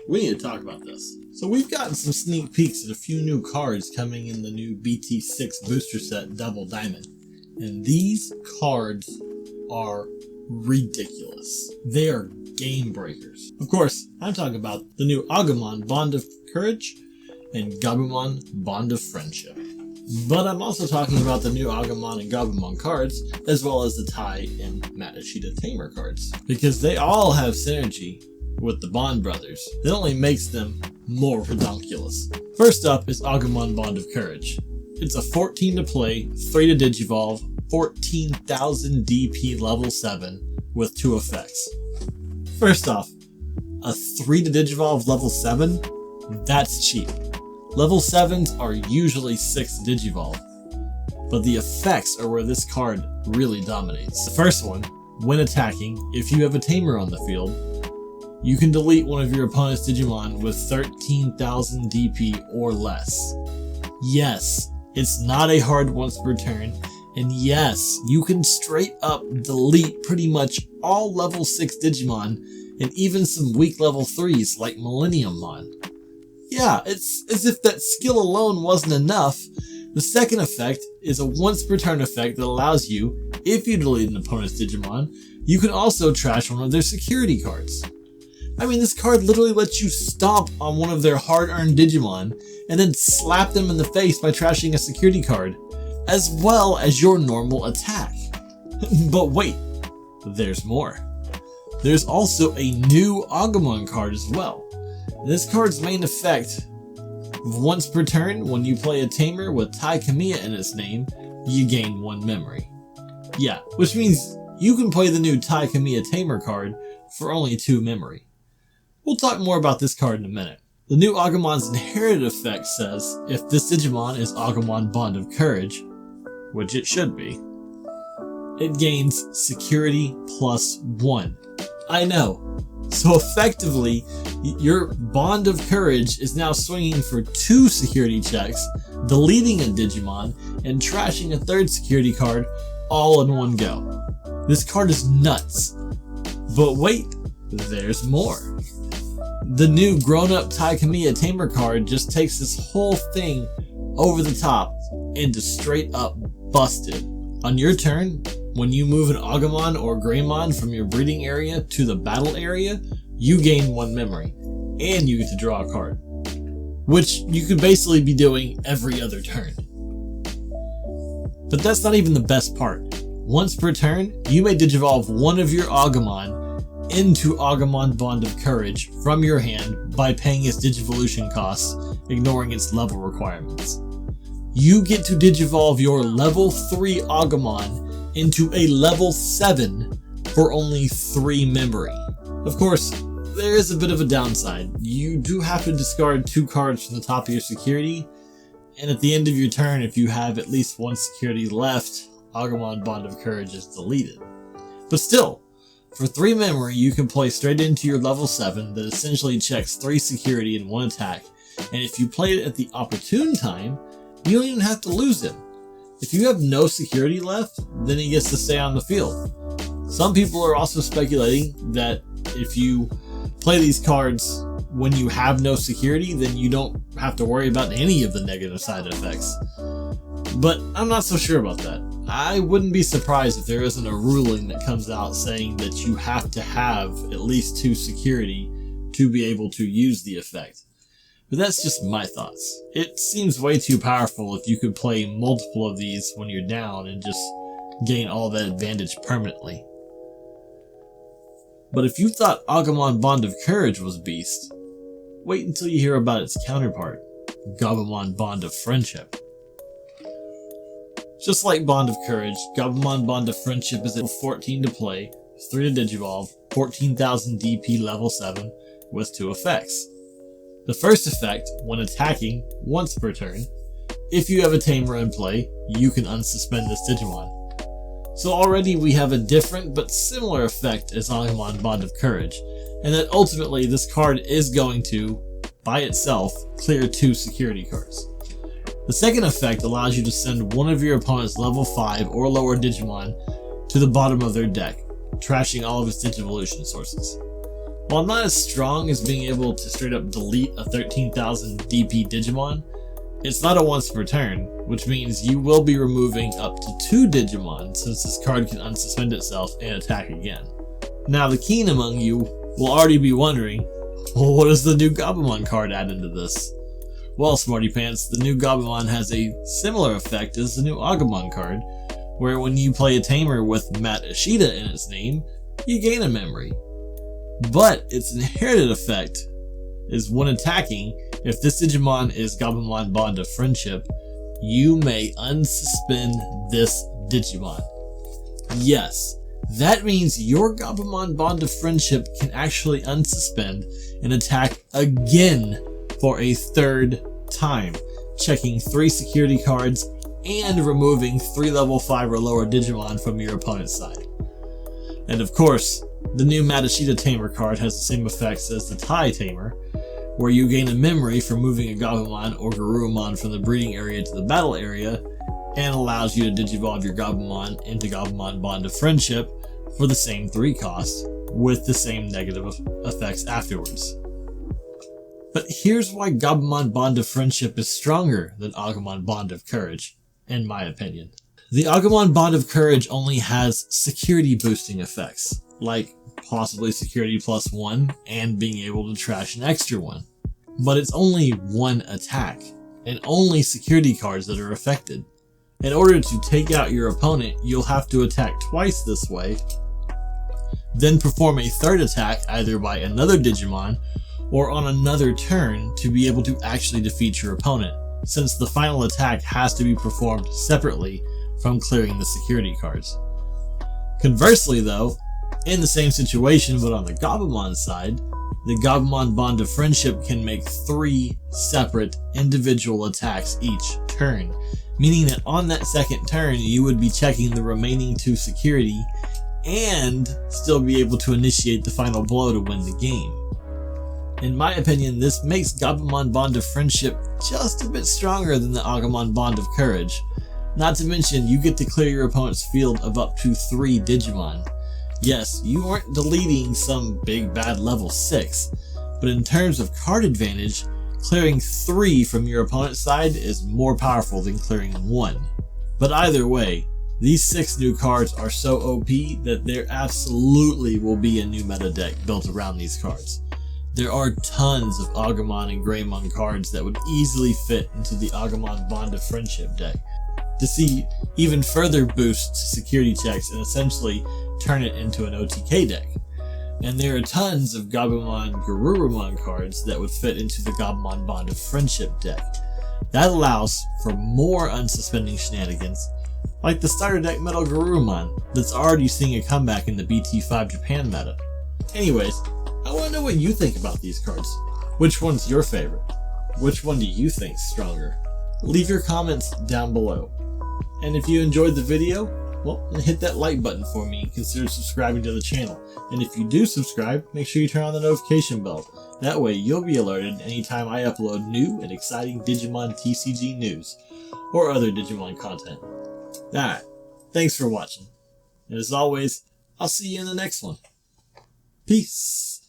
We need to talk about this. So we've gotten some sneak peeks at a few new cards coming in the new BT6 booster set Double Diamond. And these cards are ridiculous. They are game breakers. Of course, I'm talking about the new Agumon Bond of Courage and Gabumon Bond of Friendship. But I'm also talking about the new Agumon and Gabumon cards, as well as the Tai and Matt Ishida Tamer cards, because they all have synergy with the Bond brothers. That only makes them more redonkulous. First up is Agumon Bond of Courage. It's a 14 to play, 3 to digivolve, 14,000 DP level 7 with 2 effects. First off, a 3 to digivolve level 7? That's cheap. Level 7s are usually 6 digivolve, but the effects are where this card really dominates. The first one, when attacking, if you have a Tamer on the field, you can delete one of your opponent's Digimon with 13,000 DP or less. Yes, it's not a hard once per turn, and yes, you can straight up delete pretty much all level 6 Digimon and even some weak level 3s like Millenniummon. Yeah, it's as if that skill alone wasn't enough. The second effect is a once per turn effect that allows you, if you delete an opponent's Digimon, you can also trash one of their security cards. I mean, this card literally lets you stomp on one of their hard-earned Digimon and then slap them in the face by trashing a security card, as well as your normal attack. But wait, there's more. There's also a new Agumon card as well. This card's main effect, once per turn, when you play a Tamer with Tai Kamiya in its name, you gain 1 memory. Yeah, which means you can play the new Tai Kamiya Tamer card for only 2 memory. We'll talk more about this card in a minute. The new Agumon's inherited effect says, if this Digimon is Agumon Bond of Courage, which it should be, it gains security plus 1. I know. So effectively, your Bond of Courage is now swinging for 2 security checks, deleting a Digimon, and trashing a 3rd security card all in one go. This card is nuts. But wait, there's more. The new grown-up Tai Kamiya Tamer card just takes this whole thing over the top into straight up busted. On your turn, when you move an Agumon or Greymon from your breeding area to the battle area, you gain 1 memory, and you get to draw a card, which you could basically be doing every other turn. But that's not even the best part. Once per turn, you may digivolve one of your Agumon into Agumon Bond of Courage from your hand by paying its digivolution costs, ignoring its level requirements. You get to digivolve your level 3 Agumon into a level 7 for only 3 memory. Of course, there is a bit of a downside. You do have to discard 2 cards from the top of your security, and at the end of your turn, if you have at least 1 security left, Agumon Bond of Courage is deleted. But still, for 3 memory, you can play straight into your level 7 that essentially checks 3 security and 1 attack, and if you play it at the opportune time, you don't even have to lose him. If you have no security left, then he gets to stay on the field. Some people are also speculating that if you play these cards when you have no security, then you don't have to worry about any of the negative side effects. But I'm not so sure about that. I wouldn't be surprised if there isn't a ruling that comes out saying that you have to have at least 2 security to be able to use the effect. But that's just my thoughts. It seems way too powerful if you could play multiple of these when you're down and just gain all that advantage permanently. But if you thought Agumon Bond of Courage was beast, wait until you hear about its counterpart, Gabumon Bond of Friendship. Just like Bond of Courage, Gabumon Bond of Friendship is at 14 to play, 3 to digivolve, 14,000 DP level 7, with 2 effects. The first effect, when attacking once per turn, if you have a Tamer in play, you can unsuspend this Digimon. So already we have a different but similar effect as Agumon Bond of Courage, and that ultimately this card is going to, by itself, clear 2 security cards. The second effect allows you to send one of your opponent's level 5 or lower Digimon to the bottom of their deck, trashing all of its Digivolution sources. While not as strong as being able to straight up delete a 13,000 DP Digimon, it's not a once per turn, which means you will be removing up to 2 Digimon since this card can unsuspend itself and attack again. Now the keen among you will already be wondering, well, what does the new Gabumon card add into this? Well, Smarty Pants, the new Gabumon has a similar effect as the new Agumon card, where when you play a Tamer with Mat Ishida in its name, you gain a memory. But its inherited effect is when attacking, if this Digimon is Gabumon Bond of Friendship, you may unsuspend this Digimon. Yes, that means your Gabumon Bond of Friendship can actually unsuspend and attack again for a 3rd time, checking 3 security cards and removing 3 level 5 or lower Digimon from your opponent's side. And of course, the new Mat Ishida Tamer card has the same effects as the Tai Tamer, where you gain a memory for moving a Gabumon or Garurumon from the breeding area to the battle area, and allows you to digivolve your Gabumon into Gabumon Bond of Friendship for the same 3 cost, with the same negative effects afterwards. But here's why Gabumon Bond of Friendship is stronger than Agumon Bond of Courage, in my opinion. The Agumon Bond of Courage only has security boosting effects, like possibly security +1 and being able to trash an extra one. But it's only 1 attack, and only security cards that are affected. In order to take out your opponent, you'll have to attack twice this way, then perform a 3rd attack either by another Digimon or on another turn to be able to actually defeat your opponent, since the final attack has to be performed separately from clearing the security cards. Conversely though, in the same situation but on the Gabumon side, the Gabumon Bond of Friendship can make 3 separate individual attacks each turn, meaning that on that 2nd turn you would be checking the remaining 2 security and still be able to initiate the final blow to win the game. In my opinion, this makes Gabumon Bond of Friendship just a bit stronger than the Agumon Bond of Courage. Not to mention, you get to clear your opponent's field of up to 3 Digimon. Yes, you aren't deleting some big bad level 6, but in terms of card advantage, clearing 3 from your opponent's side is more powerful than clearing 1. But either way, these 6 new cards are so OP that there absolutely will be a new meta deck built around these cards. There are tons of Agumon and Gabumon cards that would easily fit into the Agumon Bond of Friendship deck, to see even further boosts to security checks and essentially turn it into an OTK deck. And there are tons of Gabumon Garurumon cards that would fit into the Gabumon Bond of Friendship deck. That allows for more unsuspending shenanigans, like the starter deck Metal Garurumon that's already seeing a comeback in the BT5 Japan meta. Anyways, I want to know what you think about these cards. Which one's your favorite? Which one do you think's stronger? Leave your comments down below. And if you enjoyed the video, well, then hit that like button for me and consider subscribing to the channel. And if you do subscribe, make sure you turn on the notification bell. That way you'll be alerted anytime I upload new and exciting Digimon TCG news or other Digimon content. Alright, thanks for watching. And as always, I'll see you in the next one. Peace.